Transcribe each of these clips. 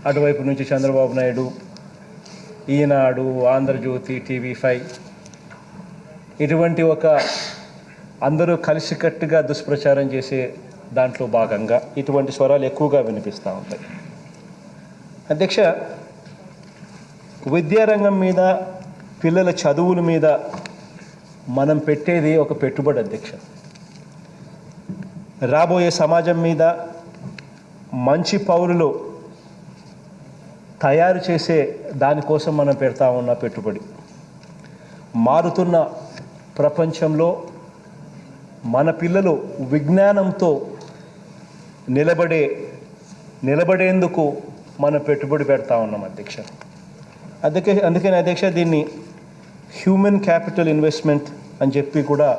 అటువైపు నుంచి చంద్రబాబు నాయుడు, ఈనాడు, ఆంధ్రజ్యోతి, TV5 ఇటువంటి ఒక అందరూ కలిసికట్టుగా దుష్ప్రచారం చేసే దాంట్లో భాగంగా ఇటువంటి స్వరాలు ఎక్కువగా వినిపిస్తూ ఉంటాయి. అధ్యక్ష, విద్యారంగం మీద, పిల్లల చదువుల మీద మనం పెట్టేది ఒక పెట్టుబడి అధ్యక్ష. రాబోయే సమాజం మీద మంచి పౌరులు తయారు చేసే దానికోసం మనం పెడతా ఉన్న పెట్టుబడి. మారుతున్న ప్రపంచంలో మన పిల్లలు విజ్ఞానంతో నిలబడేందుకు మనం పెట్టుబడి పెడతా ఉన్నాం అధ్యక్ష. అందుకని అధ్యక్ష దీన్ని హ్యూమన్ క్యాపిటల్ ఇన్వెస్ట్మెంట్ అని చెప్పి కూడా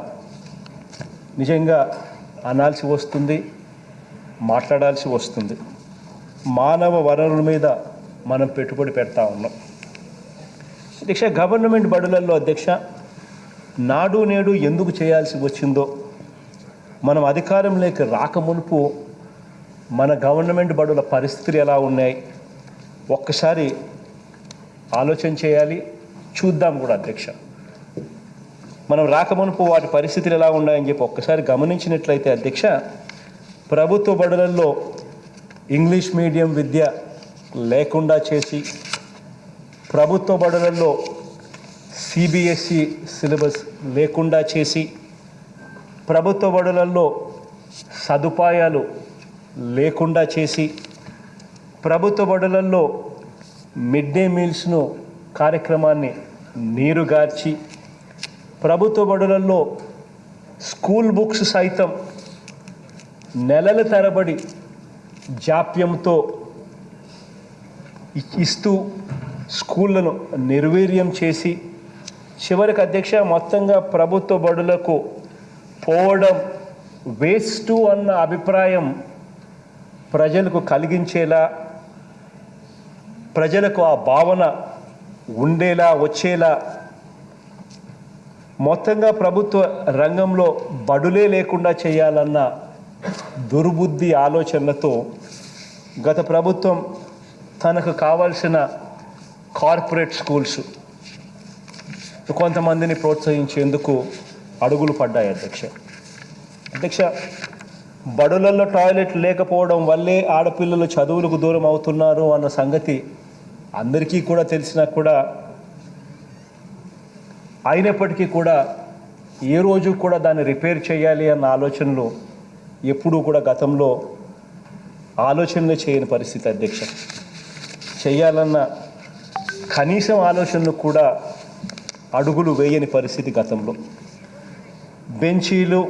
నిజంగా అనాల్సి వస్తుంది, మాట్లాడాల్సి వస్తుంది. మానవ వనరుల మీద మనం పెట్టుబడి పెడతా ఉన్నాం అధ్యక్ష. గవర్నమెంట్ బడులలో అధ్యక్ష నాడు నేడు ఎందుకు చేయాల్సి వచ్చిందో, మనం అధికారంలోకి రాకమునుపు మన గవర్నమెంట్ బడుల పరిస్థితులు ఎలా ఉన్నాయి ఒక్కసారి ఆలోచన చేయాలి, చూద్దాం కూడా అధ్యక్ష. మనం రాకమునుపు వాటి పరిస్థితులు ఎలా ఉన్నాయని చెప్పి ఒక్కసారి గమనించినట్లయితే అధ్యక్ష, ప్రభుత్వ బడులలో ఇంగ్లీష్ మీడియం విద్య లేకుండా చేసి, ప్రభుత్వ బడులలో CBSE సిలబస్ లేకుండా చేసి, ప్రభుత్వ బడులలో సదుపాయాలు లేకుండా చేసి, ప్రభుత్వ బడులలో మిడ్ డే మీల్స్ను కార్యక్రమాన్ని నీరుగార్చి, ప్రభుత్వ బడులలో స్కూల్ బుక్స్ సైతం నెలల తరబడి జాప్యంతో ఇస్తూ స్కూళ్ళను నిర్వీర్యం చేసి, చివరికి అధ్యక్ష మొత్తంగా ప్రభుత్వ బడులకు పోవడం వేస్టు అన్న అభిప్రాయం ప్రజలకు కలిగించేలా, ప్రజలకు ఆ భావన ఉండేలా వచ్చేలా మొత్తంగా ప్రభుత్వ రంగంలో బడులే లేకుండా చేయాలన్న దుర్బుద్ధి ఆలోచనలతో గత ప్రభుత్వం తనకు కావాల్సిన కార్పొరేట్ స్కూల్స్ కొంతమందిని ప్రోత్సహించేందుకు అడుగులు పడ్డాయి అధ్యక్ష. బడులలో టాయిలెట్ లేకపోవడం వల్లే ఆడపిల్లలు చదువులకు దూరం అవుతున్నారు అన్న సంగతి అందరికీ కూడా తెలిసినా కూడా, అయినప్పటికీ కూడా ఏ రోజు కూడా దాన్ని రిపేర్ చేయాలి అన్న ఆలోచనలు ఎప్పుడూ కూడా గతంలో ఆలోచనలే చేయని పరిస్థితి అధ్యక్ష. చేయాలన్న కనీసం ఆలోచనలు కూడా అడుగులు వేయని పరిస్థితి గతంలో. బెంచీలు,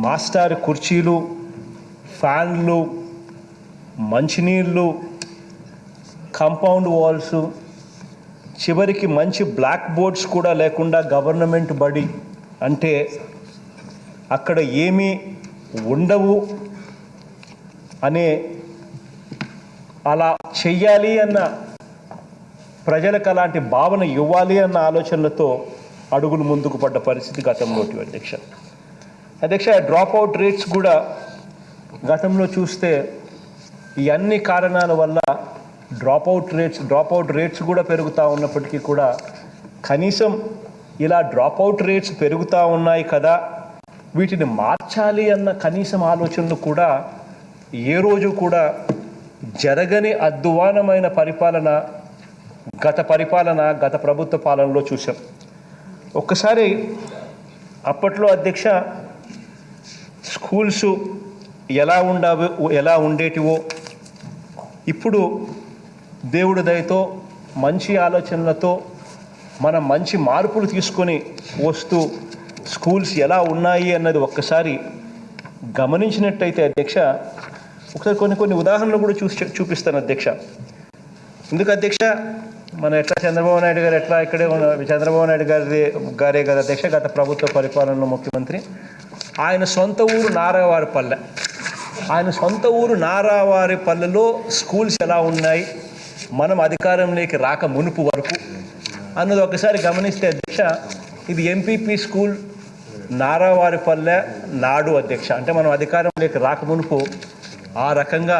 మాస్టర్ కుర్చీలు, ఫ్యాన్లు, మంచినీళ్ళు, కాంపౌండ్ వాల్స్, చివరికి మంచి బ్లాక్ బోర్డ్స్ కూడా లేకుండా గవర్నమెంట్ బడి అంటే అక్కడ ఏమీ ఉండవు అనే, అలా చెయ్యాలి అన్న, ప్రజలకు అలాంటి భావన ఇవ్వాలి అన్న ఆలోచనలతో అడుగులు ముందుకు పడ్డ పరిస్థితి గతంలోటి అధ్యక్ష. డ్రాప్ అవుట్ రేట్స్ కూడా గతంలో చూస్తే ఈ అన్ని కారణాల వల్ల డ్రాప్ అవుట్ రేట్స్ కూడా పెరుగుతూ ఉన్నప్పటికీ కూడా కనీసం ఇలా డ్రాప్ అవుట్ రేట్స్ పెరుగుతూ ఉన్నాయి కదా, వీటిని మార్చాలి అన్న కనీసం ఆలోచనలు కూడా ఏ రోజు కూడా జరగని అధ్వానమైన పరిపాలన గత ప్రభుత్వ పాలనలో చూసాం. ఒక్కసారి అప్పట్లో అధ్యక్ష స్కూల్స్ ఎలా ఉండేటివో ఇప్పుడు దేవుడి దయతో మంచి ఆలోచనలతో మనం మంచి మార్పులు తీసుకొని వస్తూ స్కూల్స్ ఎలా ఉన్నాయి అన్నది ఒక్కసారి గమనించినట్టయితే అధ్యక్ష, ఒకసారి కొన్ని ఉదాహరణలు కూడా చూపిస్తాను అధ్యక్ష. ఎందుకు అధ్యక్ష, మన చంద్రబాబు నాయుడు గారు ఇక్కడే చంద్రబాబు నాయుడు గారే కదా అధ్యక్ష గత ప్రభుత్వ పరిపాలనలో ముఖ్యమంత్రి. ఆయన సొంత ఊరు నారావారిపల్లెలో స్కూల్స్ ఎలా ఉన్నాయి మనం అధికారంలోకి రాక మునుపు వరకు అన్నది ఒకసారి గమనిస్తే అధ్యక్ష, ఇది MPP స్కూల్ నారావారిపల్లె నాడు అధ్యక్ష. అంటే మనం అధికారంలోకి రాక మునుపు ఆ రకంగా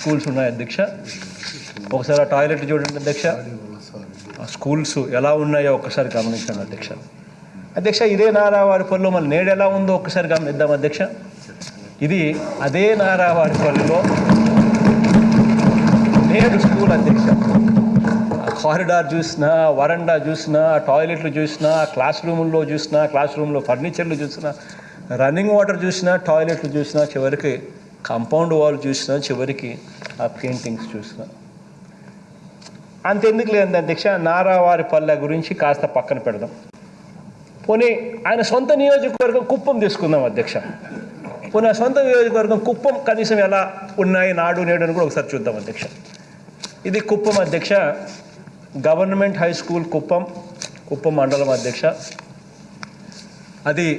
స్కూల్స్ ఉన్నాయి అధ్యక్ష. ఒకసారి ఆ టాయిలెట్ చూడండి అధ్యక్ష. ఆ స్కూల్స్ ఎలా ఉన్నాయో ఒకసారి గమనించండి అధ్యక్ష. అధ్యక్ష, ఇదే నారావారిపల్లిలో మళ్ళీ నేడు ఎలా ఉందో ఒకసారి గమనిద్దాం అధ్యక్ష. ఇది అదే నారావారిపల్లిలో నేడు స్కూల్ అధ్యక్ష. కారిడార్ చూసినా, వరండా చూసినా, టాయిలెట్లు చూసినా, క్లాస్ రూముల్లో చూసినా, క్లాస్ రూమ్లో ఫర్నిచర్లు చూసినా, రన్నింగ్ వాటర్ చూసినా, టాయిలెట్లు చూసినా, చివరికి కాంపౌండ్ వాల్ చూసినా, చివరికి ఆ పెయింటింగ్స్ చూసినా. అంతెందుకు లేదండి అధ్యక్ష, నారావారిపల్లె గురించి కాస్త పక్కన పెడదాం. పోనీ ఆయన సొంత నియోజకవర్గం కుప్పం తీసుకుందాం అధ్యక్ష. పోనీ ఆ సొంత నియోజకవర్గం కుప్పం కనీసం ఎలా ఉన్నాయి నాడు నేడు అని కూడా ఒకసారి చూద్దాం అధ్యక్ష. ఇది కుప్పం అధ్యక్ష. గవర్నమెంట్ హై స్కూల్ కుప్పం మండలం అధ్యక్ష. అది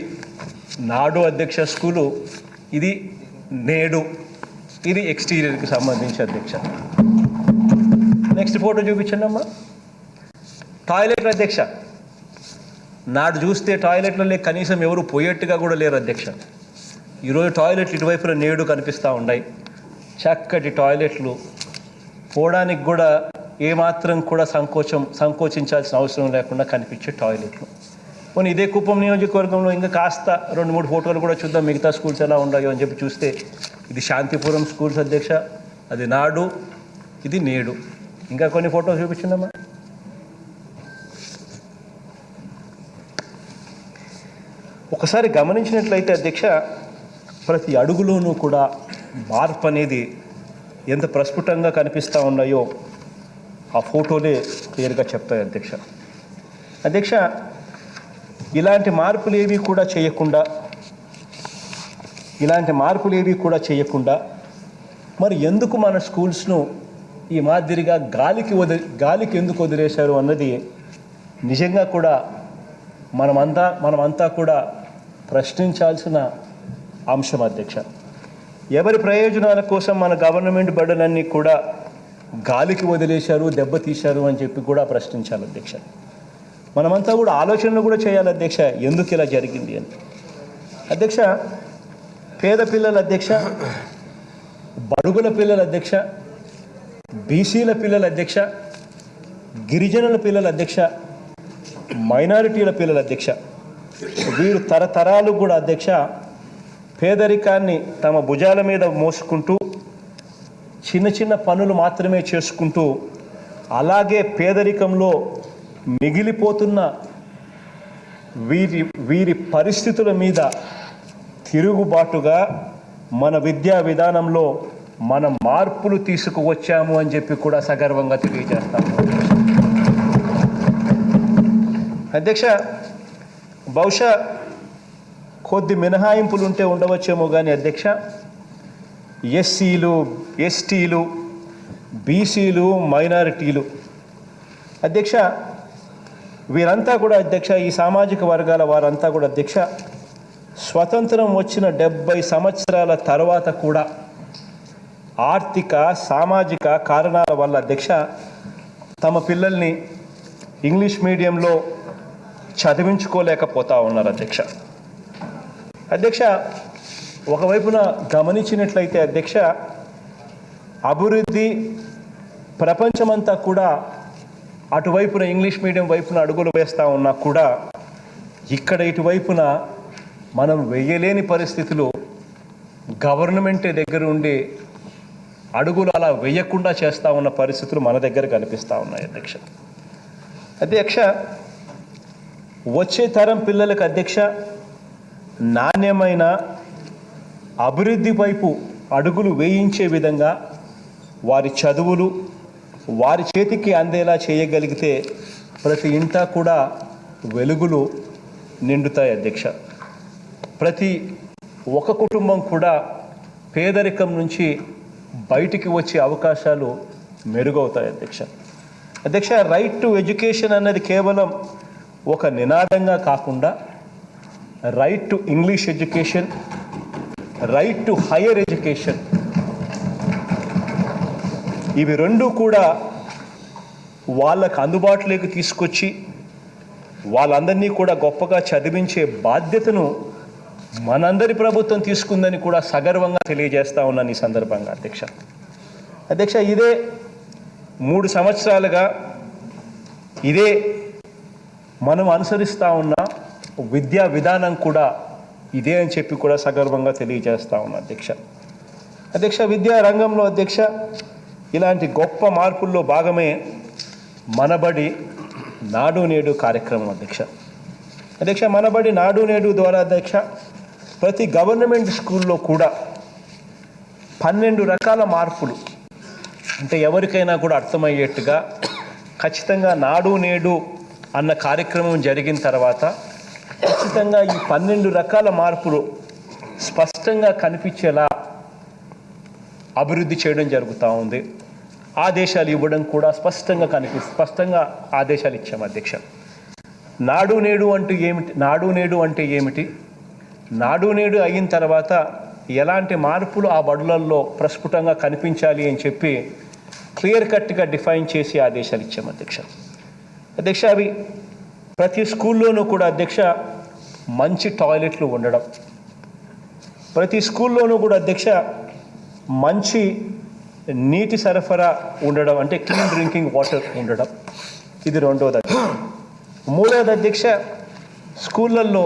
నాడు అధ్యక్ష స్కూలు. ఇది నేడు. ఇది ఎక్స్టీరియర్కి సంబంధించి అధ్యక్ష. నెక్స్ట్ ఫోటో చూపించండి అమ్మా. టాయిలెట్లు అధ్యక్ష. నాడు చూస్తే టాయిలెట్లలో కనీసం ఎవరు పోయేట్టుగా కూడా లేరు అధ్యక్ష. ఈరోజు టాయిలెట్లు ఇటువైపున నేడు కనిపిస్తూ ఉన్నాయి. చక్కటి టాయిలెట్లు, పోవడానికి కూడా ఏమాత్రం కూడా సంకోచించాల్సిన అవసరం లేకుండా కనిపించే టాయిలెట్లు. పోనీ ఇదే కుప్పం నియోజకవర్గంలో ఇంకా కాస్త 2-3 ఫోటోలు కూడా చూద్దాం, మిగతా స్కూల్స్ ఎలా ఉన్నాయో అని చెప్పి చూస్తే ఇది శాంతిపురం స్కూల్స్ అధ్యక్ష. అది నాడు, ఇది నేడు. ఇంకా కొన్ని ఫోటోలు చూపించిందమ్మా. ఒకసారి గమనించినట్లయితే అధ్యక్ష, ప్రతి అడుగులోనూ కూడా మార్పు అనేది ఎంత ప్రస్ఫుటంగా కనిపిస్తూ ఉన్నాయో ఆ ఫోటోలే క్లియర్గా చెప్తాయి అధ్యక్ష. అధ్యక్ష, ఇలాంటి మార్పులు ఏవి కూడా చేయకుండా మరి ఎందుకు మన స్కూల్స్ను ఈ మాదిరిగా గాలికి ఎందుకు వదిలేశారు అన్నది నిజంగా కూడా మనమంతా కూడా ప్రశ్నించాల్సిన అంశం అధ్యక్ష. ఎవరి ప్రయోజనాల కోసం మన గవర్నమెంట్ బడులన్నీ కూడా గాలికి వదిలేశారు, దెబ్బతీశారు అని చెప్పి కూడా ప్రశ్నించాలి అధ్యక్ష. మనమంతా కూడా ఆలోచనలు కూడా చేయాలి అధ్యక్ష, ఎందుకు ఇలా జరిగింది అని. అధ్యక్ష, పేద పిల్లల అధ్యక్ష, బడుగుల పిల్లల అధ్యక్ష, బీసీల పిల్లల అధ్యక్ష, గిరిజనుల పిల్లల అధ్యక్ష, మైనారిటీల పిల్లల అధ్యక్ష, వీరు తరతరాలు కూడా అధ్యక్ష పేదరికాన్ని తమ భుజాల మీద మోసుకుంటూ చిన్న చిన్న పనులు మాత్రమే చేసుకుంటూ అలాగే పేదరికంలో మిగిలిపోతున్న వీరి పరిస్థితుల మీద తిరుగుబాటుగా మన విద్యా విధానంలో మనం మార్పులు తీసుకువచ్చాము అని చెప్పి కూడా సగర్వంగా తెలియజేస్తాము అధ్యక్ష. బహుశా కొద్ది మినహాయింపులు ఉంటే ఉండవచ్చేమో కానీ అధ్యక్ష, ఎస్సీలు, ఎస్టీలు, బీసీలు, మైనారిటీలు అధ్యక్ష, వీరంతా కూడా అధ్యక్ష, ఈ సామాజిక వర్గాల వారంతా కూడా అధ్యక్ష, స్వతంత్రం వచ్చిన 70 సంవత్సరాల తర్వాత కూడా ఆర్థిక సామాజిక కారణాల వల్ల అధ్యక్ష తమ పిల్లల్ని ఇంగ్లీష్ మీడియంలో చదివించుకోలేకపోతా ఉన్నారు అధ్యక్ష. అధ్యక్ష, ఒకవైపున గమనించినట్లయితే అధ్యక్ష, అభివృద్ధి ప్రపంచమంతా కూడా అటువైపున ఇంగ్లీష్ మీడియం వైపున అడుగులు వేస్తూ ఉన్నా కూడా ఇక్కడ ఇటువైపున మనం వేయలేని పరిస్థితులు గవర్నమెంట్ దగ్గర ఉండి అడుగులు అలా వేయకుండా చేస్తూ ఉన్న పరిస్థితులు మన దగ్గర కనిపిస్తూ ఉన్నాయి అధ్యక్ష. అధ్యక్ష, వచ్చే తరం పిల్లలకు అధ్యక్ష నాణ్యమైన అభివృద్ధి వైపు అడుగులు వేయించే విధంగా వారి చదువులు వారి చేతికి అందేలా చేయగలిగితే ప్రతి ఇంటా కూడా వెలుగులు నిండుతాయి అధ్యక్ష. ప్రతి ఒక్క కుటుంబం కూడా పేదరికం నుంచి బయటికి వచ్చే అవకాశాలు మెరుగవుతాయి అధ్యక్ష. అధ్యక్ష, రైట్ టు ఎడ్యుకేషన్ అన్నది కేవలం ఒక నినాదంగా కాకుండా right to English education, right to higher education, ఇవి రెండు కూడా వాళ్ళకు అందుబాటులోకి తీసుకొచ్చి వాళ్ళందరినీ కూడా గొప్పగా చదివించే బాధ్యతను మనందరి ప్రభుత్వం తీసుకుందని కూడా సగర్వంగా తెలియజేస్తా ఉన్నాను ఈ సందర్భంగా అధ్యక్ష. అధ్యక్ష, ఇదే 3 సంవత్సరాలుగా ఇదే మనం అనుసరిస్తూ ఉన్న విద్యా విధానం కూడా ఇదే అని చెప్పి కూడా సగర్వంగా తెలియజేస్తూ ఉన్నా అధ్యక్ష. విద్యా రంగంలో అధ్యక్ష ఇలాంటి గొప్ప మార్పుల్లో భాగమే మనబడి నాడు నేడు కార్యక్రమం అధ్యక్ష. మనబడి నాడు నేడు ద్వారా అధ్యక్ష ప్రతి గవర్నమెంట్ స్కూల్లో కూడా 12 రకాల మార్పులు, అంటే ఎవరికైనా కూడా అర్థమయ్యేట్టుగా ఖచ్చితంగా నాడు నేడు అన్న కార్యక్రమం జరిగిన తర్వాత ఖచ్చితంగా ఈ 12 రకాల మార్పులు స్పష్టంగా కనిపించేలా అభివృద్ధి చేయడం జరుగుతూ ఉంది. ఆదేశాలు ఇవ్వడం కూడా స్పష్టంగా ఆదేశాలు ఇచ్చాము అధ్యక్ష. నాడు నేడు అంటే ఏమిటి, నాడు నేడు అయిన తర్వాత ఎలాంటి మార్పులు ఆ బడులల్లో ప్రస్ఫుటంగా కనిపించాలి అని చెప్పి క్లియర్ కట్గా డిఫైన్ చేసి ఆదేశాలు ఇచ్చాము అధ్యక్ష. అవి ప్రతి స్కూల్లోనూ కూడా అధ్యక్ష మంచి టాయిలెట్లు ఉండడం, ప్రతి స్కూల్లోనూ కూడా అధ్యక్ష మంచి నీటి సరఫరా ఉండడం, అంటే క్లీన్ డ్రింకింగ్ వాటర్ ఉండడం, ఇది రెండోది అధ్యక్ష. మూడోది అధ్యక్ష స్కూళ్ళల్లో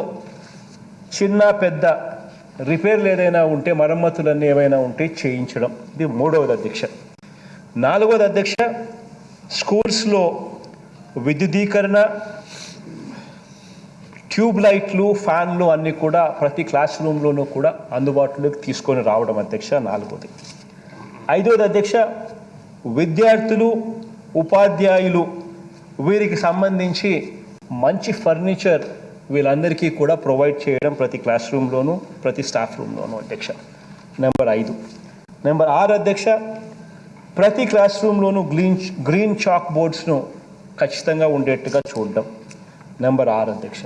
చిన్న పెద్ద రిపేర్లు ఏదైనా ఉంటే, మరమ్మతులన్నీ ఏవైనా ఉంటే చేయించడం, ఇది మూడవది అధ్యక్ష. నాలుగవది అధ్యక్ష స్కూల్స్లో విద్యుదీకరణ, ట్యూబ్ లైట్లు, ఫ్యాన్లు అన్నీ కూడా ప్రతి క్లాస్ రూమ్లోనూ కూడా అందుబాటులోకి తీసుకొని రావడం అధ్యక్ష నాలుగోది. ఐదవది అధ్యక్ష విద్యార్థులు, ఉపాధ్యాయులు వీరికి సంబంధించి మంచి ఫర్నిచర్ వీళ్ళందరికీ కూడా ప్రొవైడ్ చేయడం ప్రతి క్లాస్ రూమ్లోనూ ప్రతి స్టాఫ్ రూమ్లోనూ అధ్యక్ష. నెంబర్ 5. నెంబర్ 6 అధ్యక్ష ప్రతి క్లాస్ రూమ్లోనూ గ్రీన్ చాక్ బోర్డ్స్ను ఖచ్చితంగా ఉండేట్టుగా చూడడం, నెంబర్ 6 అధ్యక్ష.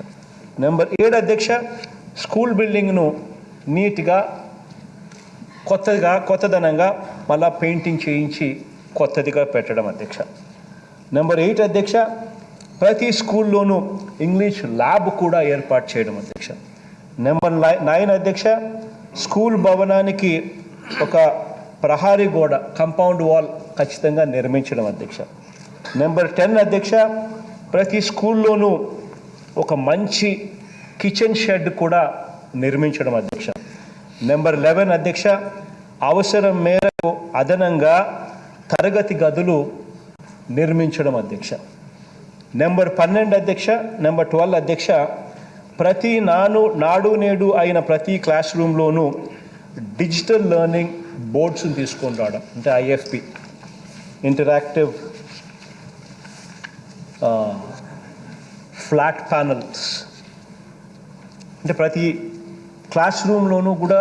నెంబర్ 7 అధ్యక్ష స్కూల్ బిల్డింగ్ను నీట్గా కొత్తదనంగా మళ్ళా పెయింటింగ్ చేయించి కొత్తదిగా పెట్టడం అధ్యక్ష. నెంబర్ 8 అధ్యక్ష ప్రతి స్కూల్లోనూ ఇంగ్లీష్ ల్యాబ్ కూడా ఏర్పాటు చేయడం అధ్యక్ష. నెంబర్ 9 అధ్యక్ష స్కూల్ భవనానికి ఒక ప్రహారీ గోడ, కంపౌండ్ వాల్ ఖచ్చితంగా నిర్మించడం అధ్యక్ష. నెంబర్ 10 అధ్యక్ష ప్రతి స్కూల్లోనూ ఒక మంచి కిచెన్ షెడ్ కూడా నిర్మించడం అధ్యక్ష. నెంబర్ 11 అధ్యక్ష అవసరం మేరకు అదనంగా తరగతి గదులు నిర్మించడం అధ్యక్ష. నెంబర్ 12 అధ్యక్ష, నెంబర్ 12 అధ్యక్ష ప్రతి నాడు నేడు అయిన ప్రతి క్లాస్ రూమ్లోనూ డిజిటల్ లెర్నింగ్ బోర్డ్స్ని తీసుకొని రావడం, అంటే IFP, ఇంటరాక్టివ్ ఫ్లాట్ ప్యానల్స్, అంటే ప్రతి క్లాస్ రూమ్లోనూ కూడా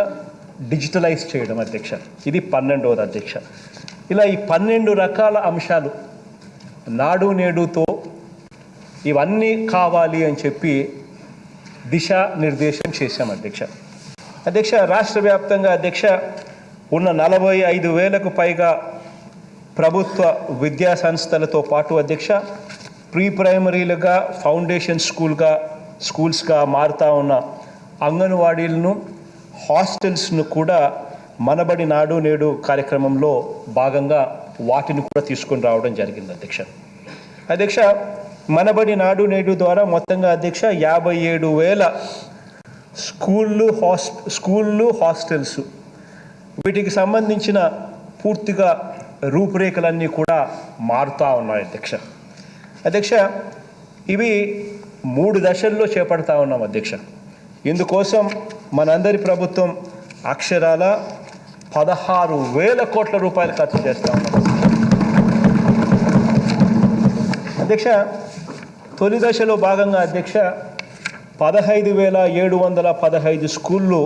డిజిటలైజ్ చేయడం అధ్యక్ష. ఇది 12వది అధ్యక్ష. ఇలా ఈ 12 రకాల అంశాలు నాడు నేడుతో ఇవన్నీ కావాలి అని చెప్పి దిశానిర్దేశం చేశాం అధ్యక్ష. రాష్ట్ర వ్యాప్తంగా అధ్యక్ష ఉన్న 45,000కు పైగా ప్రభుత్వ విద్యా సంస్థలతో పాటు అధ్యక్ష ప్రీ ప్రైమరీలుగా ఫౌండేషన్ స్కూల్స్గా మారుతూ ఉన్న అంగన్వాడీలను, హాస్టల్స్ను కూడా మనబడి నాడు నేడు కార్యక్రమంలో భాగంగా వాటిని కూడా తీసుకొని రావడం జరిగింది అధ్యక్ష. మనబడి నాడు నేడు ద్వారా మొత్తంగా అధ్యక్ష 57,000 స్కూళ్ళు, హాస్టల్స్ వీటికి సంబంధించిన పూర్తిగా రూపురేఖలన్నీ కూడా మారుతూ ఉన్నాయి అధ్యక్ష. ఇవి 3 దశల్లో చేపడతా ఉన్నాం అధ్యక్ష. ఇందుకోసం మనందరి ప్రభుత్వం అక్షరాల 16,000 కోట్ల రూపాయలు ఖర్చు చేస్తూ ఉన్నాం అధ్యక్ష. తొలి దశలో భాగంగా అధ్యక్ష 15,715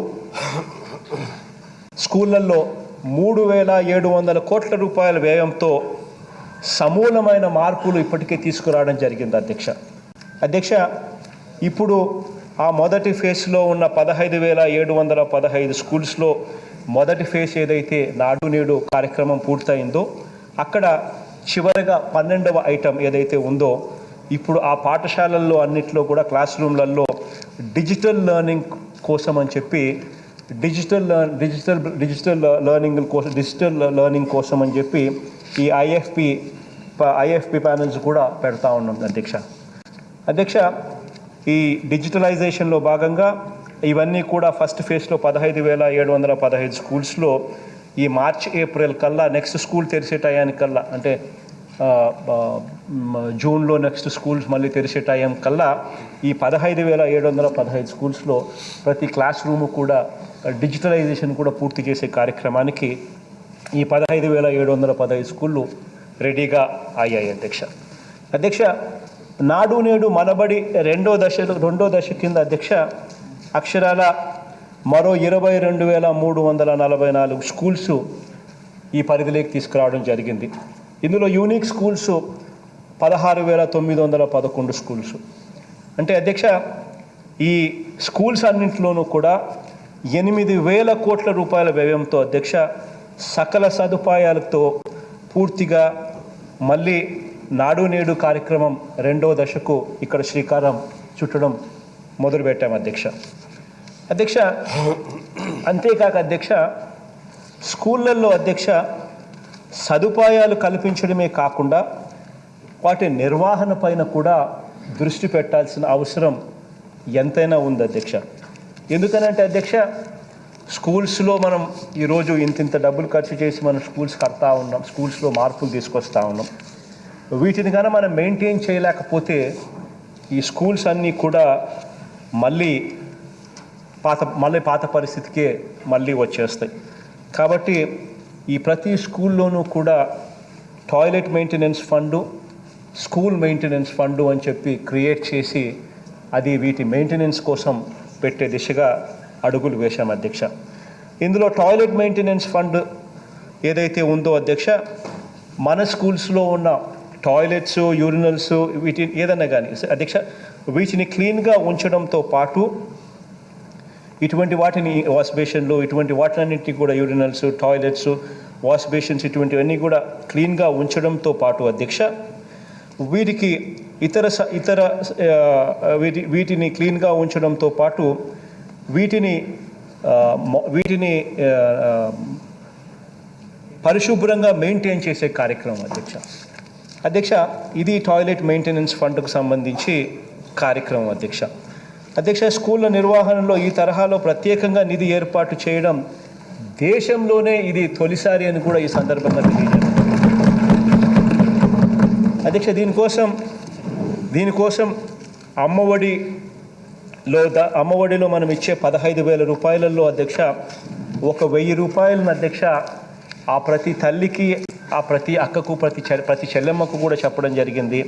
స్కూళ్ళల్లో 3,700 కోట్ల రూపాయల వ్యయంతో సమూలమైన మార్పులు ఇప్పటికే తీసుకురావడం జరిగింది అధ్యక్ష. ఇప్పుడు ఆ మొదటి ఫేజ్లో ఉన్న 15,715 స్కూల్స్లో మొదటి ఫేజ్ ఏదైతే నాడు నేడు కార్యక్రమం పూర్తయిందో అక్కడ చివరిగా 12వ ఐటమ్ ఏదైతే ఉందో ఇప్పుడు ఆ పాఠశాలల్లో అన్నిట్లో కూడా క్లాస్ రూమ్లలో డిజిటల్ లెర్నింగ్ కోసం అని చెప్పి డిజిటల్ లెర్నింగ్ కోసం అని చెప్పి ఈ ఐఎఫ్పి ప్యానల్స్ కూడా పెడతా ఉన్నాం అధ్యక్ష. ఈ డిజిటలైజేషన్లో భాగంగా ఇవన్నీ కూడా ఫస్ట్ ఫేజ్లో 15,715 స్కూల్స్లో ఈ మార్చ్ ఏప్రిల్ కల్లా నెక్స్ట్ స్కూల్ తెరిసే టయానికల్లా, అంటే జూన్లో నెక్స్ట్ స్కూల్స్ మళ్ళీ తెరిసే టైం కల్లా ఈ 15,715 స్కూల్స్లో ప్రతి క్లాస్ రూము కూడా డిజిటలైజేషన్ కూడా పూర్తి చేసే కార్యక్రమానికి ఈ 15,715 స్కూళ్ళు రెడీగా అయ్యాయి అధ్యక్ష. నాడు నేడు మనబడి రెండో దశ కింద అక్షరాల మరో 22,344 స్కూల్స్ ఈ పరిధిలోకి తీసుకురావడం జరిగింది. ఇందులో యూనిక్ స్కూల్స్ 16,911 స్కూల్స్. అంటే ఈ స్కూల్స్ అన్నింటిలోనూ కూడా 8,000 కోట్ల రూపాయల వ్యయంతో సకల సదుపాయాలతో పూర్తిగా మళ్ళీ నాడు నేడు కార్యక్రమం రెండో దశకు ఇక్కడ శ్రీకారం చుట్టడం మొదలుపెట్టాం అంతేకాక స్కూళ్ళల్లో సదుపాయాలు కల్పించడమే కాకుండా వాటి నిర్వహణ పైన కూడా దృష్టి పెట్టాల్సిన అవసరం ఎంతైనా ఉంది ఎందుకనంటే స్కూల్స్లో మనం ఈరోజు ఇంత డబ్బులు ఖర్చు చేసి మనం స్కూల్స్ కడతా ఉన్నాం, స్కూల్స్లో మార్పులు తీసుకొస్తా ఉన్నాం. వీటిని కానీ మనం మెయింటైన్ చేయలేకపోతే ఈ స్కూల్స్ అన్నీ కూడా మళ్ళీ పాత పరిస్థితికే మళ్ళీ వచ్చేస్తాయి. కాబట్టి ఈ ప్రతి స్కూల్లోనూ కూడా toilet maintenance fund, school maintenance fund అని చెప్పి క్రియేట్ చేసి అది వీటి మెయింటెనెన్స్ కోసం పెట్టే దిశగా అడుగులు వేశాం ఇందులో టాయిలెట్ మెయింటెనెన్స్ ఫండ్ ఏదైతే ఉందో మన స్కూల్స్లో ఉన్న టాయిలెట్స్, యూరినల్స్ వీటి ఏదన్నా కానీ వీటిని క్లీన్గా ఉంచడంతో పాటు ఇటువంటి వాటిని వాష్ బేషన్లు ఇటువంటి వాటినన్నింటినీ కూడా యూరినల్స్, టాయిలెట్స్, వాష్ బేషన్స్ ఇటువంటివన్నీ కూడా క్లీన్గా ఉంచడంతో పాటు వీటికి వీటిని క్లీన్గా ఉంచడంతో పాటు వీటిని పరిశుభ్రంగా మెయింటైన్ చేసే కార్యక్రమం ఇది టాయిలెట్ మెయింటెనెన్స్ ఫండ్కు సంబంధించి కార్యక్రమం స్కూళ్ళ నిర్వహణలో ఈ తరహాలో ప్రత్యేకంగా నిధి ఏర్పాటు చేయడం దేశంలోనే ఇది తొలిసారి అని కూడా ఈ సందర్భంగా దీనికోసం అమ్మఒడిలో మనం ఇచ్చే 15,000 రూపాయలలో 1,000 రూపాయలను ఆ ప్రతి తల్లికి, ఆ ప్రతి అక్కకు, ప్రతి చెల్లెమ్మకు కూడా చెప్పడం జరిగింది.